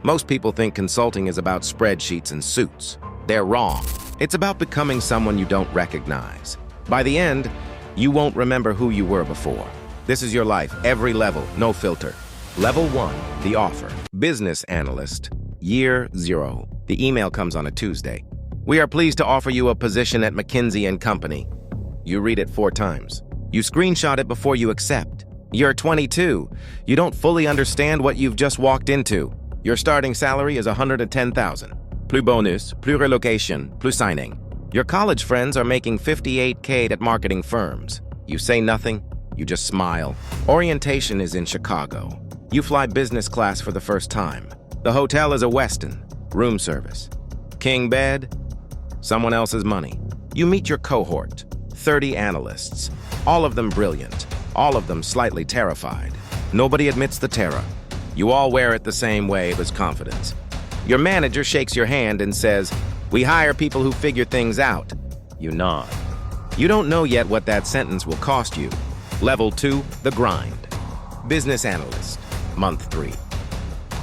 Most people think consulting is about spreadsheets and suits. They're wrong. It's about becoming someone you don't recognize. By the end, you won't remember who you were before. This is your life, every level, no filter. Level 1, the offer. Business analyst, year 0. The email comes on a Tuesday. We are pleased to offer you a position at McKinsey and Company. You read it 4 times. You screenshot it before you accept. You're 22. You don't fully understand what you've just walked into. Your starting salary is $110,000. Plus bonus, plus relocation, plus signing. Your college friends are making $58K at marketing firms. You say nothing, you just smile. Orientation is in Chicago. You fly business class for the first time. The hotel is a Westin, room service. King bed, someone else's money. You meet your cohort, 30 analysts, all of them brilliant, all of them slightly terrified. Nobody admits the terror. You all wear it the same way with confidence. Your manager shakes your hand and says, "We hire people who figure things out." You nod. You don't know yet what that sentence will cost you. Level 2, the grind. Business analyst, month 3.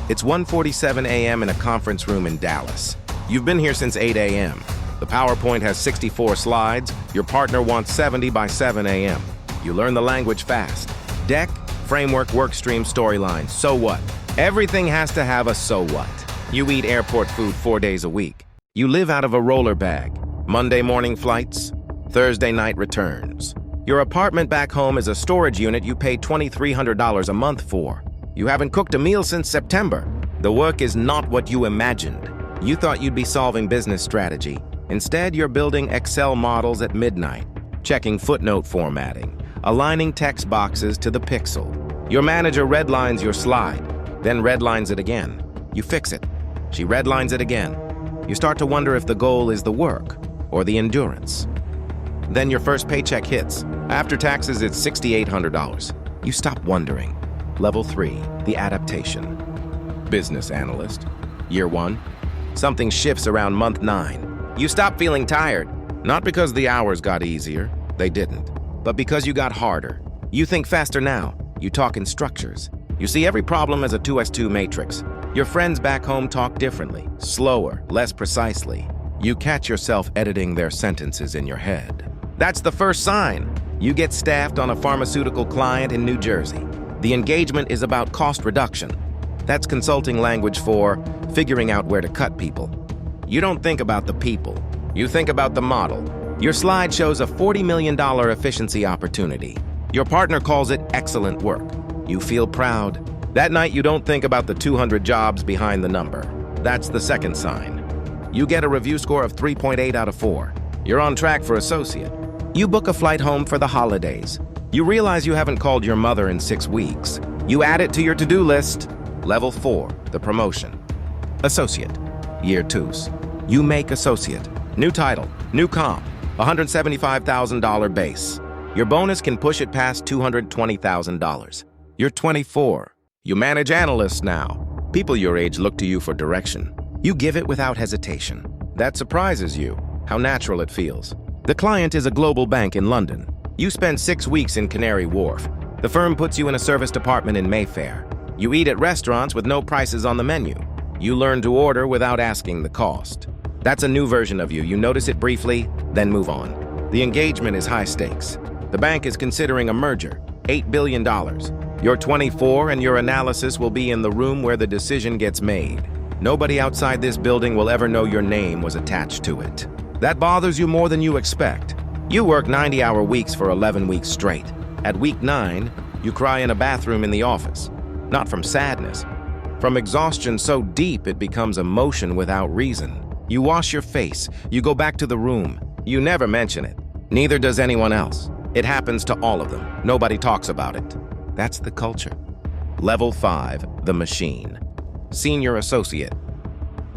It's 1:47 a.m. in a conference room in Dallas. You've been here since 8 a.m. The PowerPoint has 64 slides. Your partner wants 70 by 7 a.m. You learn the language fast. Deck, framework, workstream, storyline. So what? Everything has to have a so what. You eat airport food 4 days a week. You live out of a roller bag. Monday morning flights, Thursday night returns. Your apartment back home is a storage unit you pay $2,300 a month for. You haven't cooked a meal since September. The work is not what you imagined. You thought you'd be solving business strategy. Instead, you're building Excel models at midnight, checking footnote formatting, aligning text boxes to the pixel. Your manager redlines your slide, then redlines it again. You fix it. She redlines it again. You start to wonder if the goal is the work or the endurance. Then your first paycheck hits. After taxes, it's $6,800. You stop wondering. Level 3, the adaptation. Business analyst, year 1. Something shifts around month 9. You stop feeling tired, not because the hours got easier, they didn't, but because you got harder. You think faster now. You talk in structures. You see every problem as a 2x2 matrix. Your friends back home talk differently, slower, less precisely. You catch yourself editing their sentences in your head. That's the first sign. You get staffed on a pharmaceutical client in New Jersey. The engagement is about cost reduction. That's consulting language for figuring out where to cut people. You don't think about the people. You think about the model. Your slide shows a $40 million efficiency opportunity. Your partner calls it excellent work. You feel proud. That night, you don't think about the 200 jobs behind the number. That's the second sign. You get a review score of 3.8 out of 4. You're on track for associate. You book a flight home for the holidays. You realize you haven't called your mother in 6 weeks. You add it to your to-do list. Level 4, the promotion. Associate, year 2. You make associate. New title, new comp, $175,000 base. Your bonus can push it past $220,000. You're 24. You manage analysts now. People your age look to you for direction. You give it without hesitation. That surprises you, how natural it feels. The client is a global bank in London. You spend 6 weeks in Canary Wharf. The firm puts you in a service department in Mayfair. You eat at restaurants with no prices on the menu. You learn to order without asking the cost. That's a new version of you. You notice it briefly, then move on. The engagement is high stakes. The bank is considering a merger, $8 billion. You're 24 and your analysis will be in the room where the decision gets made. Nobody outside this building will ever know your name was attached to it. That bothers you more than you expect. You work 90-hour weeks for 11 weeks straight. At week 9, you cry in a bathroom in the office. Not from sadness, from exhaustion so deep it becomes emotion without reason. You wash your face, you go back to the room. You never mention it. Neither does anyone else. It happens to all of them. Nobody talks about it. That's the culture. Level 5, the machine. Senior associate.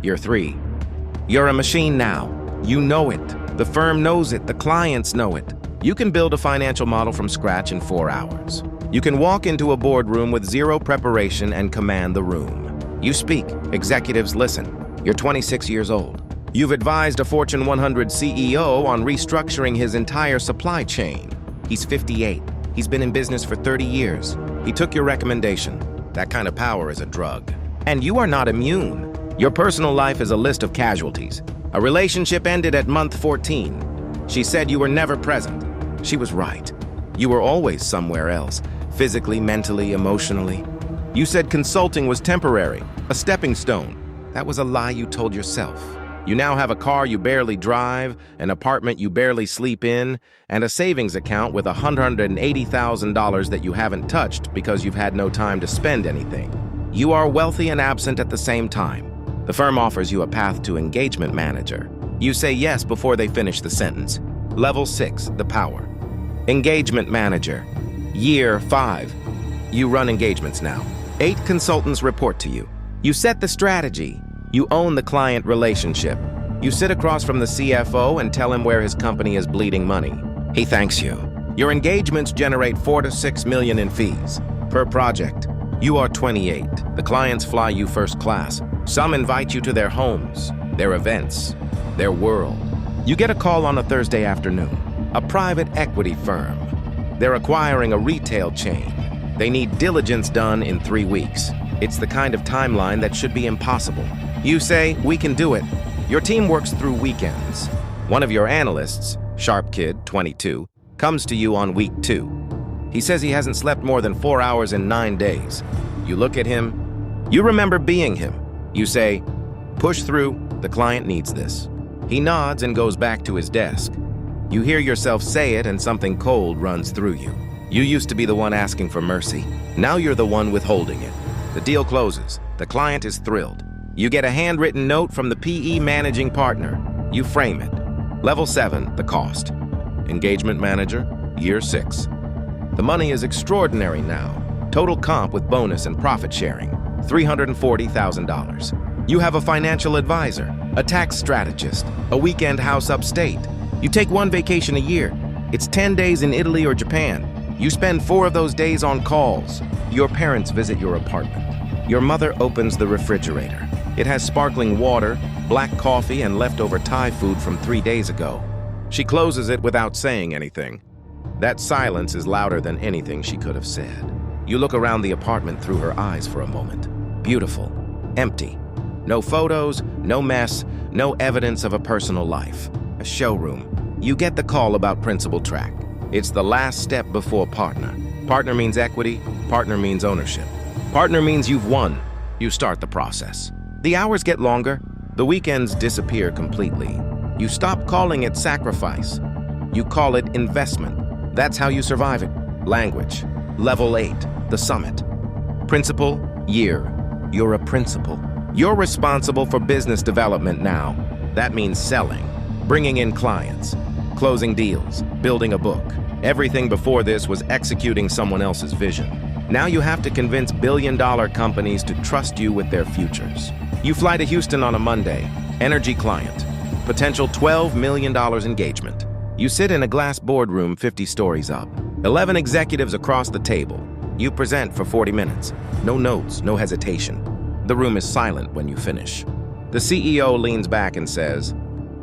Year 3. You're a machine now. You know it. The firm knows it. The clients know it. You can build a financial model from scratch in 4 hours. You can walk into a boardroom with 0 preparation and command the room. You speak. Executives listen. You're 26 years old. You've advised a Fortune 100 CEO on restructuring his entire supply chain. He's 58. He's been in business for 30 years. He took your recommendation. That kind of power is a drug. And you are not immune. Your personal life is a list of casualties. A relationship ended at month 14. She said you were never present. She was right. You were always somewhere else, physically, mentally, emotionally. You said consulting was temporary, a stepping stone. That was a lie you told yourself. You now have a car you barely drive, an apartment you barely sleep in, and a savings account with $180,000 that you haven't touched because you've had no time to spend anything. You are wealthy and absent at the same time. The firm offers you a path to engagement manager. You say yes before they finish the sentence. Level 6, the power. Engagement manager. Year 5. You run engagements now. 8 consultants report to you. You set the strategy. You own the client relationship. You sit across from the CFO and tell him where his company is bleeding money. He thanks you. Your engagements generate 4 to 6 million in fees per project. You are 28. The clients fly you first class. Some invite you to their homes, their events, their world. You get a call on a Thursday afternoon. A private equity firm. They're acquiring a retail chain. They need diligence done in 3 weeks. It's the kind of timeline that should be impossible. You say, we can do it. Your team works through weekends. One of your analysts, sharp kid, 22, comes to you on week 2. He says he hasn't slept more than 4 hours in 9 days. You look at him. You remember being him. You say, push through, the client needs this. He nods and goes back to his desk. You hear yourself say it and something cold runs through you. You used to be the one asking for mercy. Now you're the one withholding it. The deal closes. The client is thrilled. You get a handwritten note from the PE managing partner. You frame it. Level 7, the cost. Engagement manager, year 6. The money is extraordinary now. Total comp with bonus and profit sharing, $340,000. You have a financial advisor, a tax strategist, a weekend house upstate. You take 1 vacation a year. It's 10 days in Italy or Japan. You spend 4 of those days on calls. Your parents visit your apartment. Your mother opens the refrigerator. It has sparkling water, black coffee, and leftover Thai food from 3 days ago. She closes it without saying anything. That silence is louder than anything she could have said. You look around the apartment through her eyes for a moment. Beautiful. Empty. No photos, no mess, no evidence of a personal life. A showroom. You get the call about principal track. It's the last step before partner. Partner means equity. Partner means ownership. Partner means you've won. You start the process. The hours get longer. The weekends disappear completely. You stop calling it sacrifice. You call it investment. That's how you survive it. Language. Level 8, the summit. Principal, year. You're a principal. You're responsible for business development now. That means selling, bringing in clients, closing deals, building a book. Everything before this was executing someone else's vision. Now you have to convince billion-dollar companies to trust you with their futures. You fly to Houston on a Monday. Energy client. Potential $12 million engagement. You sit in a glass boardroom 50 stories up. 11 executives across the table. You present for 40 minutes. No notes, no hesitation. The room is silent when you finish. The CEO leans back and says,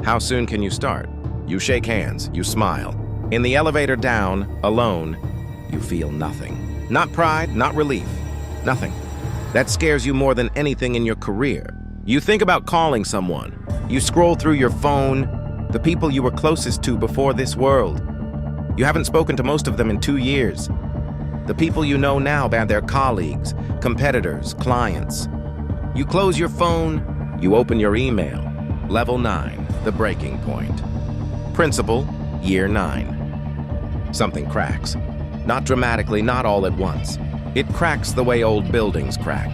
"How soon can you start?" You shake hands, you smile. In the elevator down, alone, you feel nothing. Not pride, not relief, nothing. That scares you more than anything in your career. You think about calling someone. You scroll through your phone, the people you were closest to before this world. You haven't spoken to most of them in 2 years. The people you know now are their colleagues, competitors, clients. You close your phone, you open your email. Level 9, the breaking point. Principal, year 9. Something cracks. Not dramatically, not all at once. It cracks the way old buildings crack.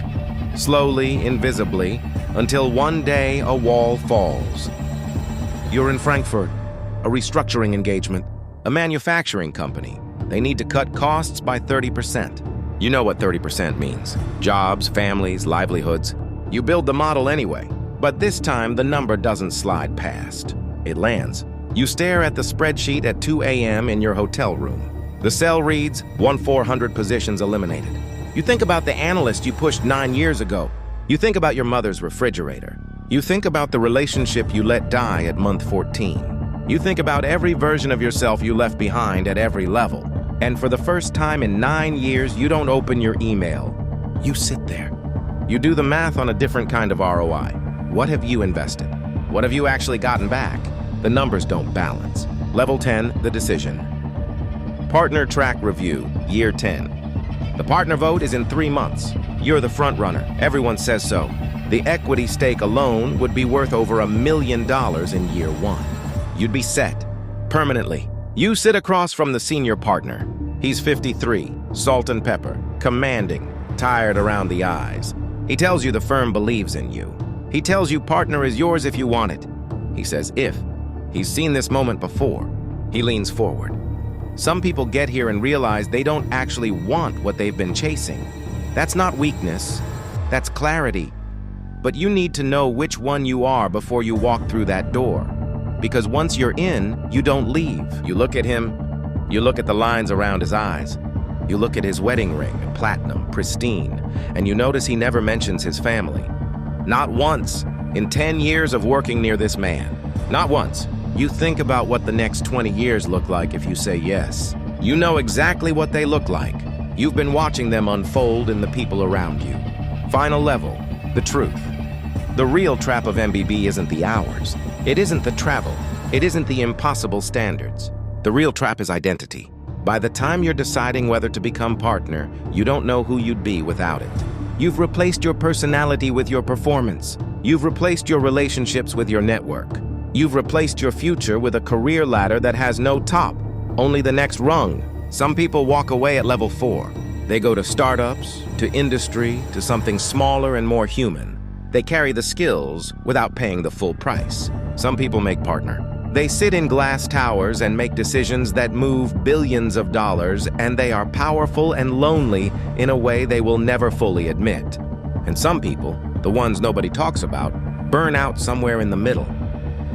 Slowly, invisibly, until one day a wall falls. You're in Frankfurt, a restructuring engagement, a manufacturing company. They need to cut costs by 30%. You know what 30% means. Jobs, families, livelihoods. You build the model anyway, but this time the number doesn't slide past. It lands. You stare at the spreadsheet at 2 a.m. in your hotel room. The cell reads, 1,400 positions eliminated. You think about the analyst you pushed 9 years ago. You think about your mother's refrigerator. You think about the relationship you let die at month 14. You think about every version of yourself you left behind at every level. And for the first time in 9 years, you don't open your email. You sit there. You do the math on a different kind of ROI. What have you invested? What have you actually gotten back? The numbers don't balance. Level 10, the decision. Partner track review, year 10. The partner vote is in 3 months. You're the front runner. Everyone says so. The equity stake alone would be worth over $1 million in year 1. You'd be set, permanently. You sit across from the senior partner. He's 53, salt and pepper, commanding, tired around the eyes. He tells you the firm believes in you. He tells you partner is yours if you want it. He says if. He's seen this moment before. He leans forward. Some people get here and realize they don't actually want what they've been chasing. That's not weakness, that's clarity. But you need to know which one you are before you walk through that door. Because once you're in, you don't leave. You look at him, you look at the lines around his eyes. You look at his wedding ring, platinum, pristine, and you notice he never mentions his family. Not once, in 10 years of working near this man. Not once. You think about what the next 20 years look like if you say yes. You know exactly what they look like. You've been watching them unfold in the people around you. Final level, the truth. The real trap of MBB isn't the hours. It isn't the travel. It isn't the impossible standards. The real trap is identity. By the time you're deciding whether to become partner, you don't know who you'd be without it. You've replaced your personality with your performance. You've replaced your relationships with your network. You've replaced your future with a career ladder that has no top, only the next rung. Some people walk away at level 4. They go to startups, to industry, to something smaller and more human. They carry the skills without paying the full price. Some people make partner. They sit in glass towers and make decisions that move billions of dollars, and they are powerful and lonely in a way they will never fully admit. And some people, the ones nobody talks about, burn out somewhere in the middle.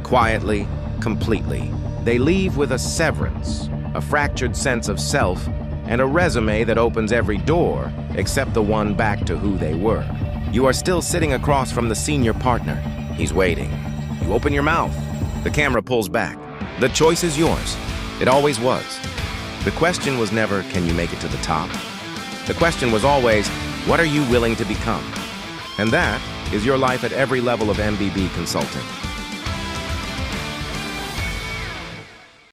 Quietly, completely. They leave with a severance, a fractured sense of self, and a resume that opens every door except the one back to who they were. You are still sitting across from the senior partner. He's waiting. You open your mouth. The camera pulls back. The choice is yours. It always was. The question was never, can you make it to the top? The question was always, what are you willing to become? And that is your life at every level of MBB consulting.